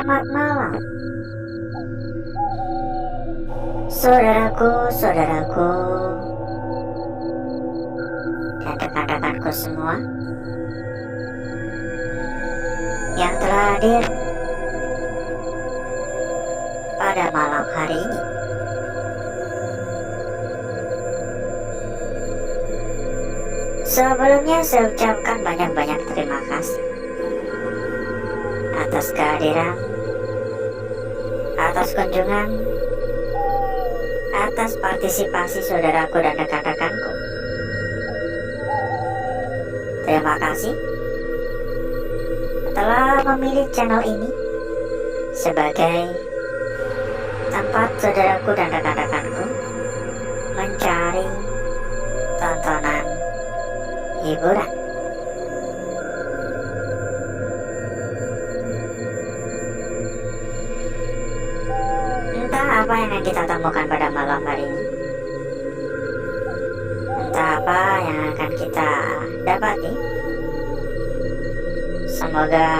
Selamat malam, saudaraku dan rekan-rekanku semua yang telah hadir pada malam hari ini. Sebelumnya saya ucapkan banyak-banyak terima kasih atas kehadiran, atas kunjungan, atas partisipasi saudaraku dan rekan-rekanku. Terima kasih telah memilih channel ini sebagai tempat saudaraku dan rekan-rekanku mencari tontonan hiburan. Entah apa yang akan kita temukan pada malam hari ini, entah apa yang akan kita dapati. Semoga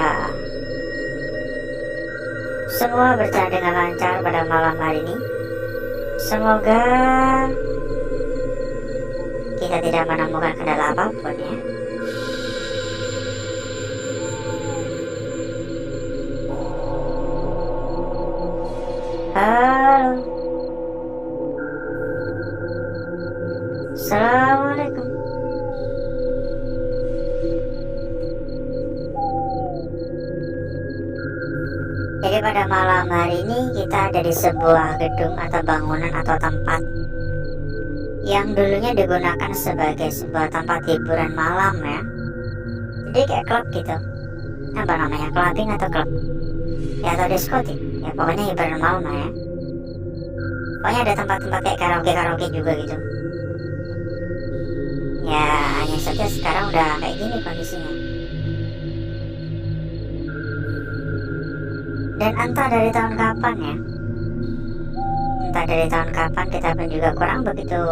semua berjalan dengan lancar pada malam hari ini. Semoga kita tidak menemukan kendala apapun ya. Halo, Assalamualaikum. Jadi pada malam hari ini kita ada di sebuah gedung atau bangunan atau tempat yang dulunya digunakan sebagai sebuah tempat hiburan malam ya. Jadi kayak klub gitu. Apa namanya, clubbing atau klub ya, atau diskotik ya, pokoknya hiburan malam ya. Pokoknya ada tempat-tempat kayak karaoke juga gitu ya. Hanya saja sekarang udah kayak gini kondisinya. Dan entah dari tahun kapan ya, entah dari tahun kapan kita pun juga kurang begitu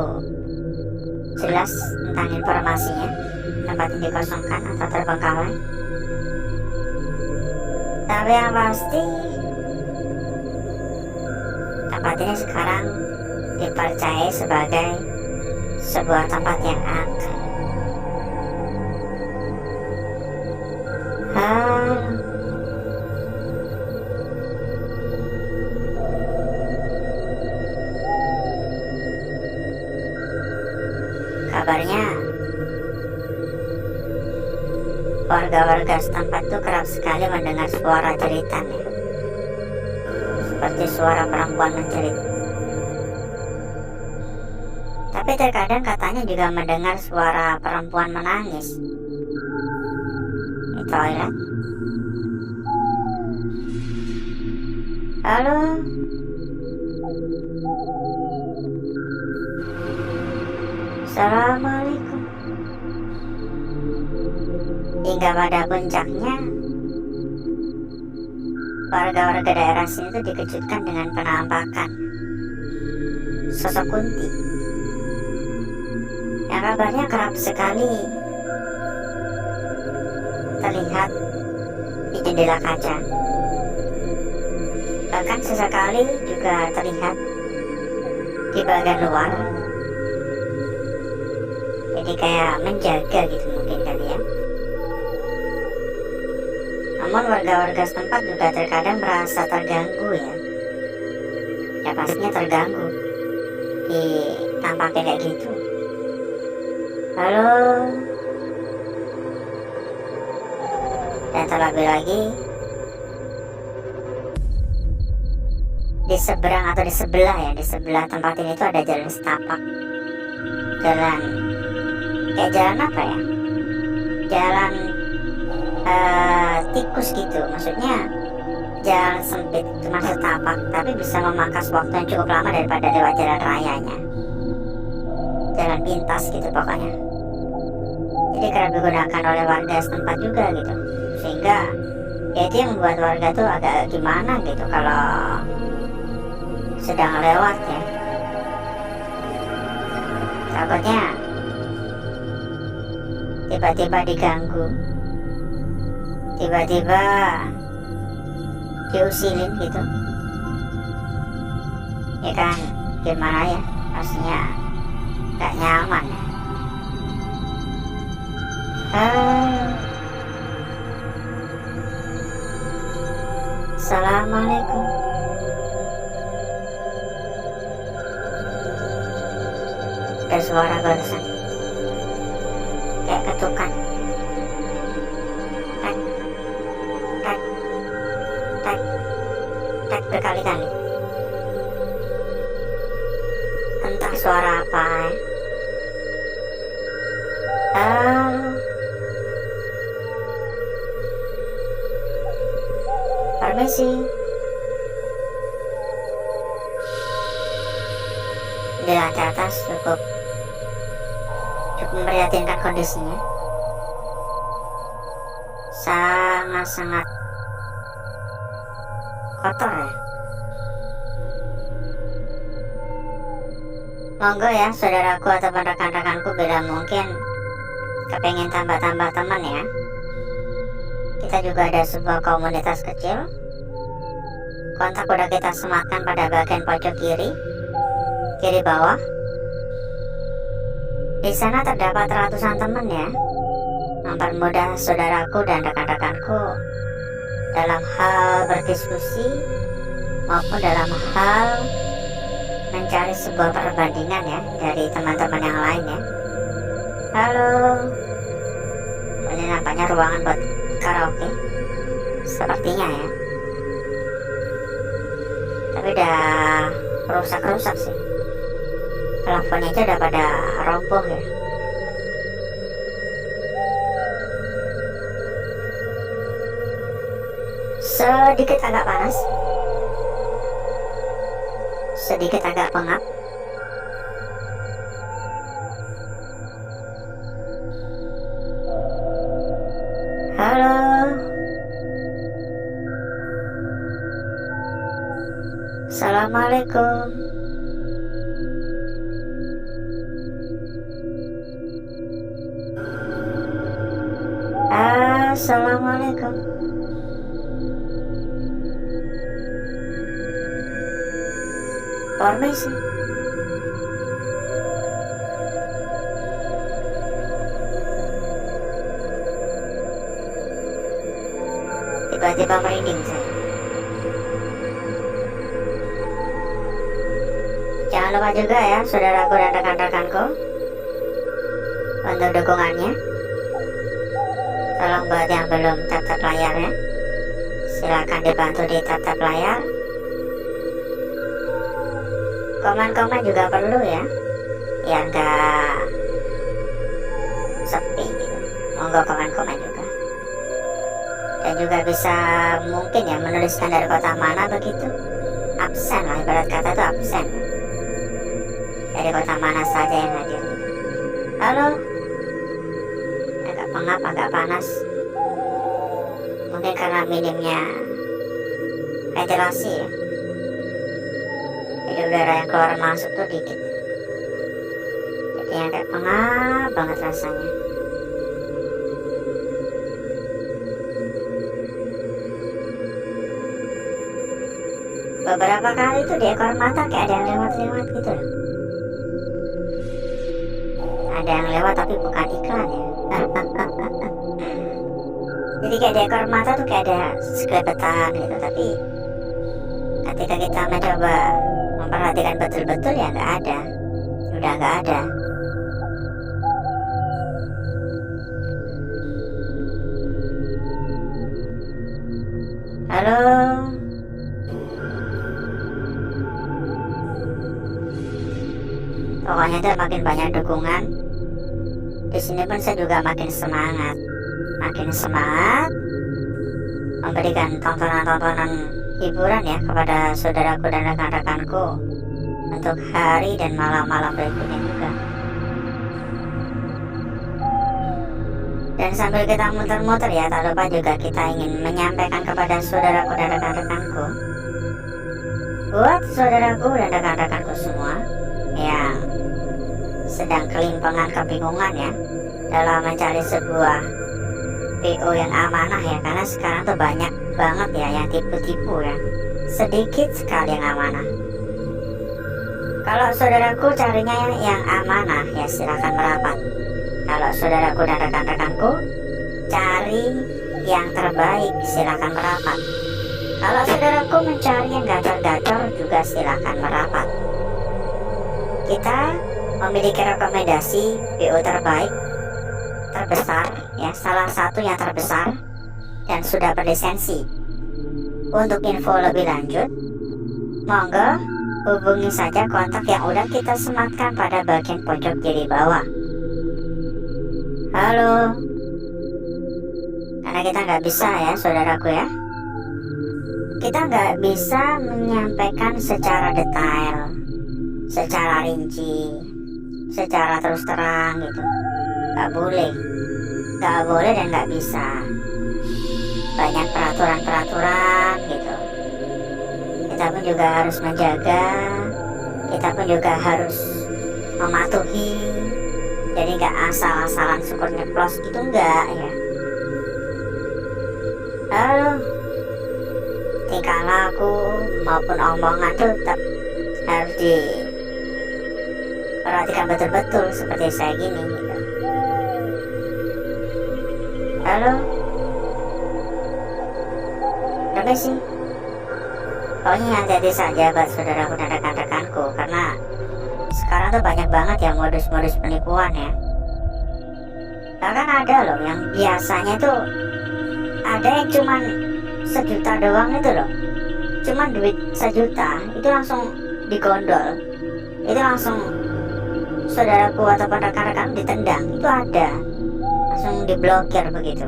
jelas tentang informasinya. Tempat ini dikosongkan atau terbengkalai. Tapi yang pasti tempat ini sekarang dipercaya sebagai sebuah tempat yang angker. Kabarnya warga-warga setempat itu kerap sekali mendengar suara jeritan ya, seperti suara perempuan menjerit. Tapi terkadang katanya juga mendengar suara perempuan menangis di toilet. Halo, Assalamualaikum. Hingga pada puncaknya, warga-warga daerah sini tuh dikejutkan dengan penampakan sosok Kunti yang kabarnya kerap sekali terlihat di jendela kaca. Bahkan sesekali juga terlihat di bagian luar. Jadi kayak menjaga gitu mungkin kali ya. Namun warga-warga setempat juga terkadang merasa terganggu ya. Ya pastinya terganggu ditampaknya kayak gitu. Halo. Dan terlebih lagi di seberang atau di sebelah ya, di sebelah tempat ini tuh ada jalan setapak. Jalan kayak jalan apa ya? Jalan tikus gitu, maksudnya jalan sempit cuma setapak, tapi bisa memangkas waktu yang cukup lama daripada lewat jalan rayanya, jalan pintas gitu pokoknya. Jadi kerap digunakan oleh warga setempat juga gitu, sehingga ya itu yang membuat warga tuh agak gimana gitu kalau sedang lewat ya. Takutnya tiba-tiba diganggu, tiba-tiba diusilin gitu ya kan, gimana ya, pastinya gak nyaman ya. Assalamualaikum. Ada suara barusan kayak ketukan, tek tek tek tek berkali-kali. Entah suara apa ya. Permisi. Di lantai atas cukup memprihatinkan kondisinya. Sangat-sangat kotor ya. Monggo ya saudaraku atau rekan-rekanku, bila mungkin kepengen tambah-tambah teman ya. Kita juga ada sebuah komunitas kecil. Kontak udah kita sematkan pada bagian pojok kiri bawah. Di sana terdapat ratusan teman ya, mempermudah saudaraku dan rekan-rekanku dalam hal berdiskusi maupun dalam hal mencari sebuah perbandingan ya dari teman-teman yang lain ya. Halo, ini nampaknya ruangan buat karaoke sepertinya ya, tapi udah rusak sih, plafonnya aja udah pada roboh ya. Sedikit agak panas, sedikit agak pengap. Halo, assalamualaikum. Assalamualaikum. Permisi. Tiba-tiba merinding saya. Jangan lupa juga ya saudaraku dan rekan-rekanku untuk dukungannya. Tolong buat yang belum tap layarnya, silakan dibantu di tap layar. Komen-komen juga perlu ya, biar gak sepi gitu. Monggo komen-komen juga. Dan juga bisa mungkin ya menuliskan dari kota mana begitu. Absen lah, ibarat kata itu absen. Dari kota mana saja yang hadir. Halo. Agak pengap, agak panas. Mungkin karena minimnya ventilasi ya. Jadi udara yang keluar masuk tuh dikit. Jadi agak pengap banget rasanya. Beberapa kali tuh di ekor mata kayak ada yang lewat-lewat gitu loh. Ada yang lewat tapi bukan iklan ya. Jadi kayak di ekor mata tuh kayak ada sekelebetan gitu. Tapi ketika kita mencoba memperhatikan betul-betul ya nggak ada. Udah nggak ada. Halo. Pokoknya tuh makin banyak dukungan. Di sini pun saya juga makin semangat memberikan tontonan-tontonan hiburan ya kepada saudaraku dan rekan-rekanku untuk hari dan malam-malam berikutnya juga. Dan sambil kita muter-muter ya, tak lupa juga kita ingin menyampaikan kepada saudaraku dan rekan-rekanku, buat saudaraku dan rekan-rekanku semua yang sedang kelimpangan kebingungan ya dalam mencari sebuah PO yang amanah ya, karena sekarang tuh banyak banget ya yang tipu-tipu ya. Sedikit sekali yang amanah. Kalau saudaraku carinya yang amanah ya silakan merapat. Kalau saudaraku dan rekan-rekanku cari yang terbaik silakan merapat. Kalau saudaraku mencari yang gacor-gacor juga silakan merapat. Kita memiliki rekomendasi BO terbaik, terbesar ya, salah satu yang terbesar dan sudah berlisensi. Untuk info lebih lanjut, monggo hubungi saja kontak yang udah kita sematkan pada bagian pojok kiri bawah. Halo. Karena kita nggak bisa ya saudaraku ya, kita nggak bisa menyampaikan secara detail, secara rinci, secara terus terang gitu. Nggak boleh dan nggak bisa. Banyak peraturan-peraturan gitu. Kita pun juga harus menjaga, kita pun juga harus mematuhi. Jadi nggak asal-asalan syukur nyeplos gitu, enggak ya. Halo, tingkah laku maupun omongan tuh tetap harus diperhatikan betul-betul seperti saya gini gitu. Halo, tapi sih pokoknya hati-hati saja buat saudaraku dan rekan-rekanku, karena sekarang tuh banyak banget ya modus-modus penipuan ya. Bahkan ada loh yang biasanya tuh ada yang cuman 1 juta doang itu loh, cuman duit 1 juta itu langsung digondol, itu langsung saudaraku ataupun rekan-rekan ditendang, itu ada, langsung diblokir begitu.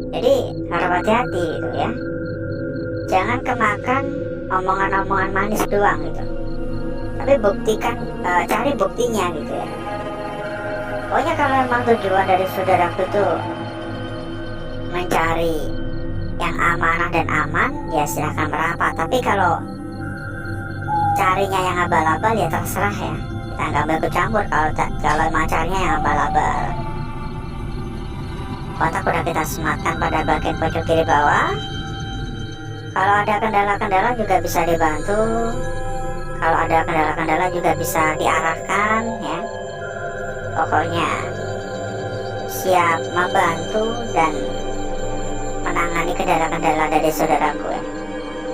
Jadi harus hati-hati itu ya, jangan kemakan omongan-omongan manis doang gitu, tapi buktikan, cari buktinya gitu ya. Pokoknya kalau memang tujuan dari saudaraku itu mencari yang amanah dan aman ya silahkan merapat. Tapi kalau carinya yang abal-abal ya terserah ya, kita nggak mau ikut campur. Kalau emang carinya yang abal-abal, kontak udah kita sematkan pada bagian pojok kiri bawah. Kalau ada kendala-kendala juga bisa dibantu, kalau ada kendala-kendala juga bisa diarahkan ya. Pokoknya siap membantu dan menangani kendala-kendala dari saudaraku ya.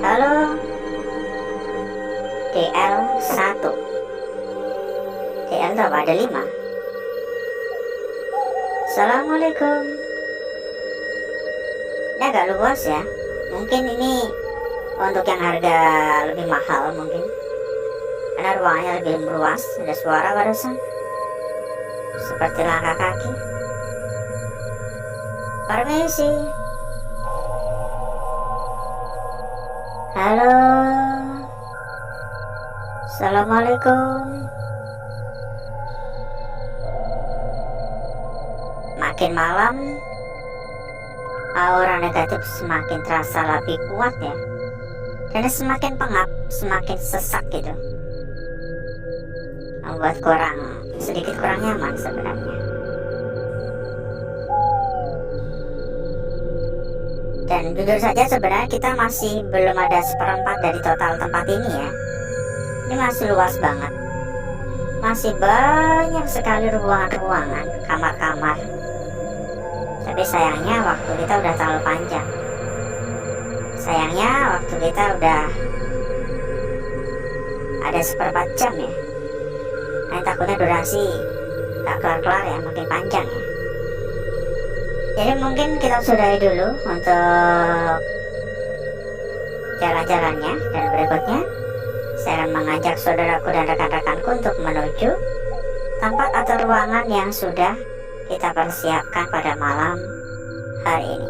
Halo, DL1. DL itu apa? Ada 5. Assalamualaikum. Ini agak luas ya, mungkin ini untuk yang harga lebih mahal mungkin, karena ruangannya lebih luas. Ada suara barusan seperti langkah kaki. Permisi. Halo, assalamualaikum. Makin malam aura negatif semakin terasa lebih kuat ya, dan semakin pengap, semakin sesak gitu, membuat sedikit kurang nyaman sebenarnya. Dan jujur saja sebenarnya kita masih belum ada 1/4 dari total tempat ini ya. Ini masih luas banget, masih banyak sekali ruangan-ruangan, kamar-kamar. Tapi sayangnya waktu kita udah terlalu panjang. Sayangnya waktu kita udah ada 1/4 jam ya. Nah, takutnya durasi gak kelar-kelar ya, makin panjang ya. Jadi mungkin kita sudahi dulu untuk jalan-jalannya, dan berikutnya saya akan mengajak saudaraku dan rekan-rekanku untuk menuju tempat atau ruangan yang sudah kita persiapkan pada malam hari ini.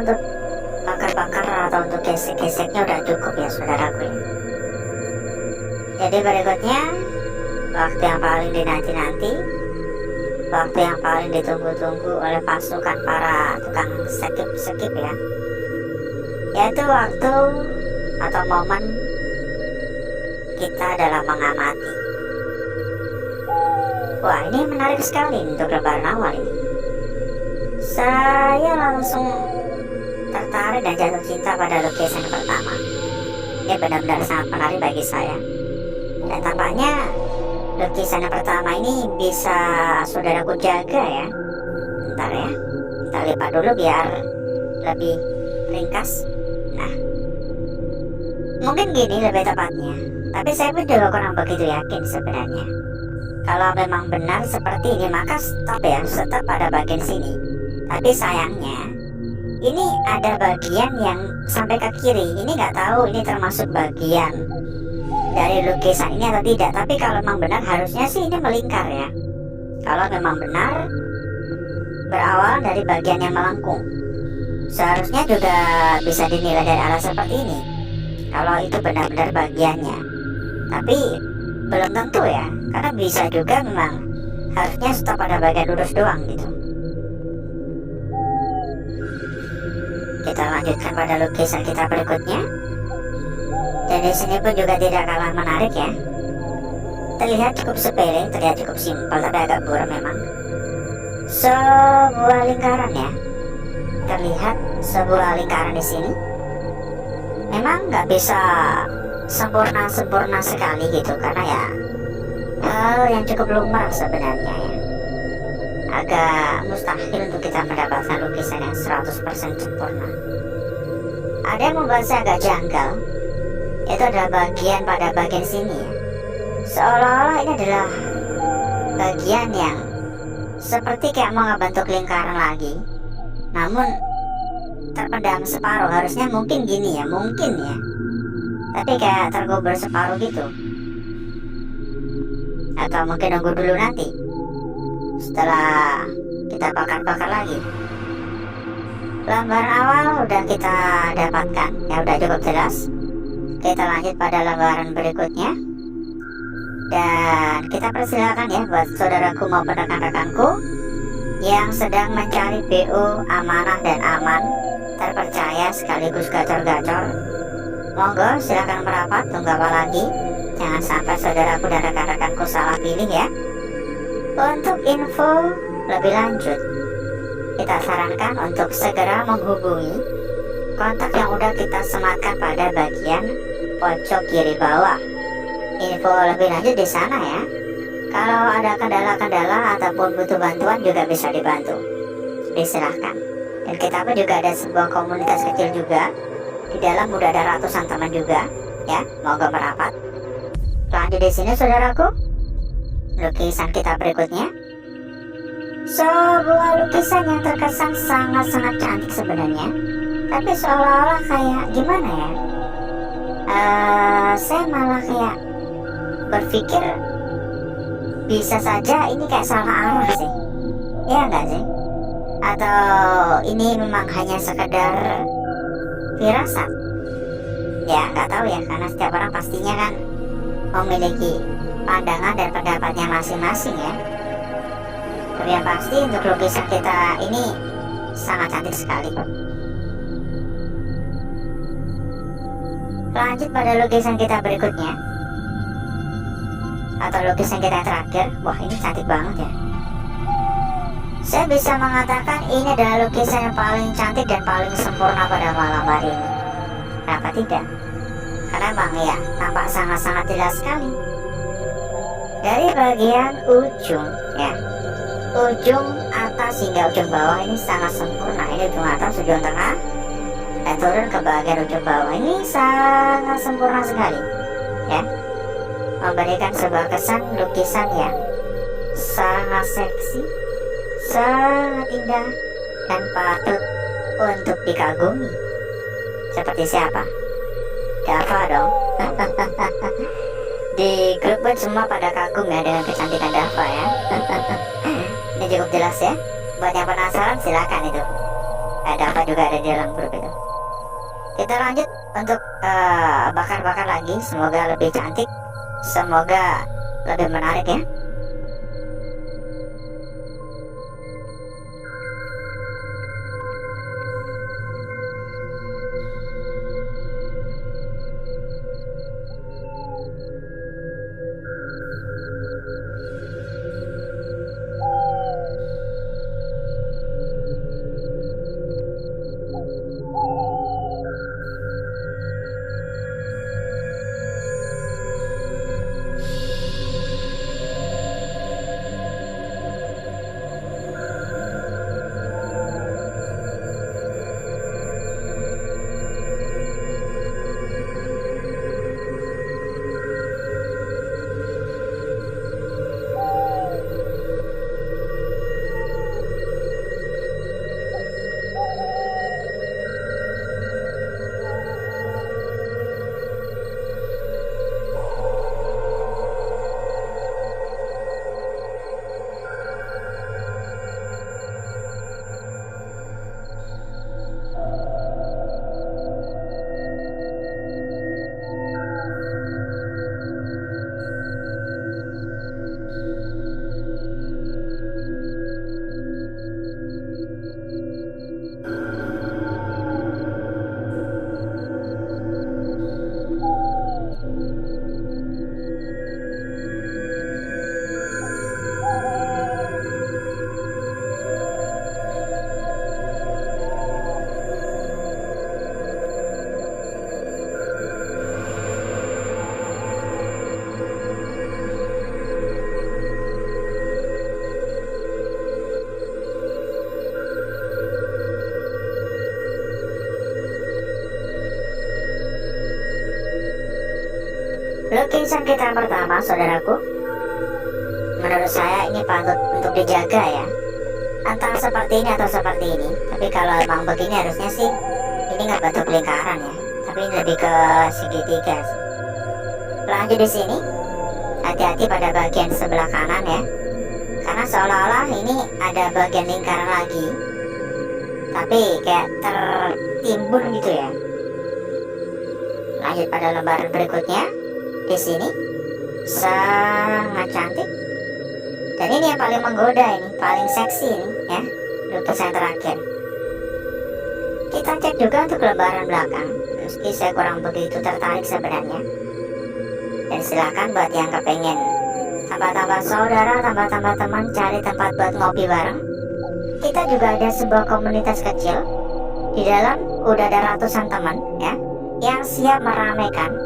untuk bakar-bakar atau untuk gesek-geseknya udah cukup ya saudaraku ya. Jadi berikutnya, waktu yang paling dinanti-nanti, waktu yang paling ditunggu-tunggu oleh pasukan para tukang skip ya, yaitu waktu atau momen kita dalam mengamati. Wah, ini menarik sekali untuk lebaran awal ini. Saya langsung tertarik dan jatuh cinta pada lukisan pertama. Ini benar-benar sangat menarik bagi saya. Dan tampaknya lukisan yang pertama ini bisa saudaraku jaga ya. Bentar ya, kita lipat dulu biar lebih ringkas. Nah, mungkin gini lebih tepatnya, tapi saya pun juga kurang begitu yakin sebenarnya. Kalau memang benar seperti ini, maka stop ya, stop pada bagian sini. Tapi sayangnya ini ada bagian yang sampai ke kiri. Ini nggak tahu ini termasuk bagian dari lukisan ini atau tidak. Tapi kalau memang benar harusnya sih ini melingkar ya. Kalau memang benar berawal dari bagian yang melengkung, seharusnya juga bisa dinilai dari arah seperti ini. Kalau itu benar-benar bagiannya. Tapi belum tentu ya, karena bisa juga memang harusnya stop pada bagian lurus doang gitu. Kita lanjutkan pada lukisan kita berikutnya. Dan di sini pun juga tidak kalah menarik ya. Terlihat cukup sepele, terlihat cukup simpel, tapi agak buram memang. Sebuah lingkaran ya. Terlihat sebuah lingkaran di sini. Memang nggak bisa sempurna sekali gitu, karena ya hal yang cukup lumrah sebenarnya ya. Agak mustahil untuk kita mendapatkan lukisan yang 100% sempurna. Ada yang membuat saya agak janggal, itu adalah bagian pada bagian sini ya. Seolah-olah ini adalah bagian yang seperti kayak mau ngebentuk lingkaran lagi, namun terpendam separuh. Harusnya mungkin gini ya, mungkin ya, tapi kayak terkubur separuh gitu. Atau mungkin nunggu dulu nanti setelah kita bakar-bakar lagi. Lembaran awal udah kita dapatkan ya, udah cukup jelas. Kita lanjut pada lembaran berikutnya. Dan kita persilakan ya buat saudaraku maupun rekan-rekanku yang sedang mencari BO amanah dan aman, terpercaya sekaligus gacor-gacor. Monggo silakan merapat, tunggu apa lagi. Jangan sampai saudaraku dan rekan-rekanku salah pilih ya. Untuk info lebih lanjut, kita sarankan untuk segera menghubungi kontak yang udah kita sematkan pada bagian pojok kiri bawah. Info lebih lanjut di sana ya. Kalau ada kendala-kendala ataupun butuh bantuan juga bisa dibantu, disilahkan. Dan kita pun juga ada sebuah komunitas kecil juga. Di dalam udah ada ratusan teman juga ya. Monggo merapat. Lanjut di sini saudaraku, lukisan kita berikutnya. Sebuah lukisan yang terkesan sangat-sangat cantik sebenarnya, tapi seolah-olah kayak gimana ya, saya malah kayak berpikir bisa saja ini kayak salah arah sih, ya enggak sih? Atau ini memang hanya sekedar firasat? Ya nggak tahu ya, karena setiap orang pastinya kan memiliki pandangan dan pendapatnya masing-masing ya. Tapi yang pasti untuk lukisan kita ini sangat cantik sekali. Lanjut pada lukisan kita berikutnya, atau lukisan kita yang terakhir. Wah, ini cantik banget ya. Saya bisa mengatakan ini adalah lukisan yang paling cantik dan paling sempurna pada malam hari ini. Kenapa tidak? Karena bang ya, tampak sangat-sangat jelas sekali. Dari bagian ujung ya, ujung atas hingga ujung bawah ini sangat sempurna. Ini ujung atas, ujung tengah, dan turun ke bagian ujung bawah. Ini sangat sempurna sekali ya, memberikan sebuah kesan lukisan yang sangat seksi, sangat indah, dan patut untuk dikagumi. Seperti siapa? Dava dong. Di grup pun semua pada kagum ya dengan kecantikan Dava ya. Ini cukup jelas ya. Buat yang penasaran silakan itu Ada apa juga ada di dalam grup itu. Kita lanjut untuk bakar-bakar lagi. Semoga lebih cantik, semoga lebih menarik ya. Lukisan kita pertama, saudaraku, menurut saya ini patut untuk dijaga ya. Antara seperti ini atau seperti ini. Tapi kalau emang begini harusnya sih ini nggak bentuk lingkaran ya, tapi ini lebih ke segitiga sih. Lanjut di sini, hati-hati pada bagian sebelah kanan ya, karena seolah-olah ini ada bagian lingkaran lagi, tapi kayak tertimbun gitu ya. Lanjut pada lembaran berikutnya. Di sini sangat cantik, dan ini yang paling menggoda, ini paling seksi ini ya, lukisan terakhir. Kita cek juga untuk lembaran belakang, meski saya kurang begitu tertarik sebenarnya. Dan silakan buat yang kepengen tambah-tambah saudara, tambah-tambah teman, cari tempat buat ngopi bareng. Kita juga ada sebuah komunitas kecil. Di dalam udah ada ratusan teman ya, yang siap meramaikan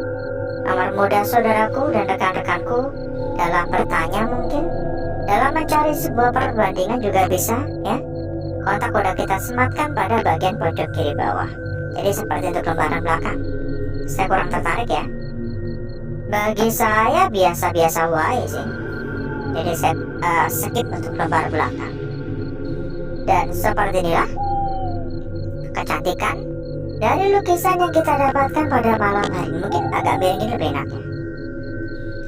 nomor muda saudaraku dan rekan-rekanku dalam bertanya, mungkin dalam mencari sebuah perbandingan juga bisa ya. Kontak udah kita sematkan pada bagian pojok kiri bawah. Jadi seperti untuk lembaran belakang, saya kurang tertarik ya. Bagi saya biasa-biasa wae sih. Jadi saya skip untuk lembar belakang. Dan seperti inilah kecantikan dari lukisan yang kita dapatkan pada malam hari. Mungkin agak miring lebih enaknya.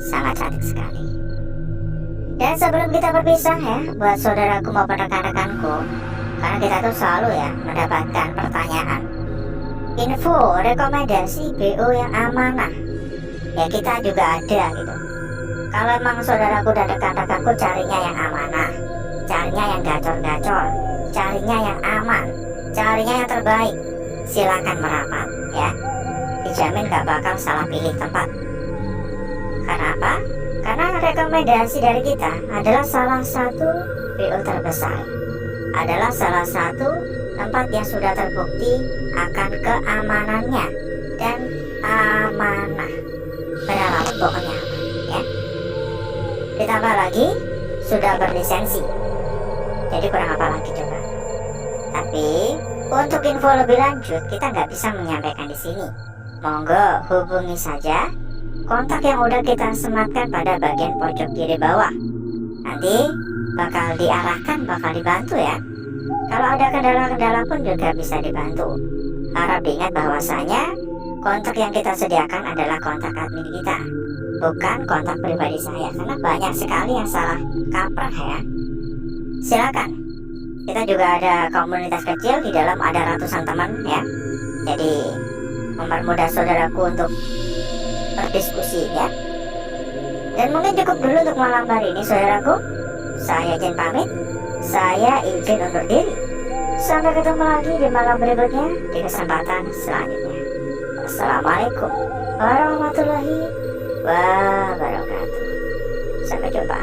Sangat cantik sekali. Dan sebelum kita berpisah ya, buat saudaraku maupun rekan-rekanku, karena kita tuh selalu ya mendapatkan pertanyaan, info, rekomendasi BO yang amanah. Ya kita juga ada gitu. Kalau emang saudaraku dan rekan-rekanku carinya yang amanah, carinya yang gacor-gacor, carinya yang aman, carinya yang terbaik, silakan merapat ya. Dijamin gak bakal salah pilih tempat. Karena apa? Karena rekomendasi dari kita adalah salah satu BO terbesar, adalah salah satu tempat yang sudah terbukti akan keamanannya dan amanah. Benar pokoknya aman ya. Ditambah lagi sudah berlisensi. Jadi kurang apa lagi coba. Tapi untuk info lebih lanjut kita nggak bisa menyampaikan di sini. Monggo hubungi saja kontak yang udah kita sematkan pada bagian pojok kiri bawah. Nanti bakal diarahkan, bakal dibantu ya. Kalau ada kendala-kendala pun juga bisa dibantu. Harap diingat bahwasanya kontak yang kita sediakan adalah kontak admin kita, bukan kontak pribadi saya, karena banyak sekali yang salah kaprah ya. Silakan Kita juga ada komunitas kecil, di dalam ada ratusan teman ya. Jadi mempermudah saudaraku untuk berdiskusi ya. Dan mungkin cukup dulu untuk malam hari ini saudaraku. Saya izin pamit. Saya izin undur diri. Sampai ketemu lagi di malam berikutnya, di kesempatan selanjutnya. Wassalamualaikum warahmatullahi wabarakatuh. Sampai jumpa.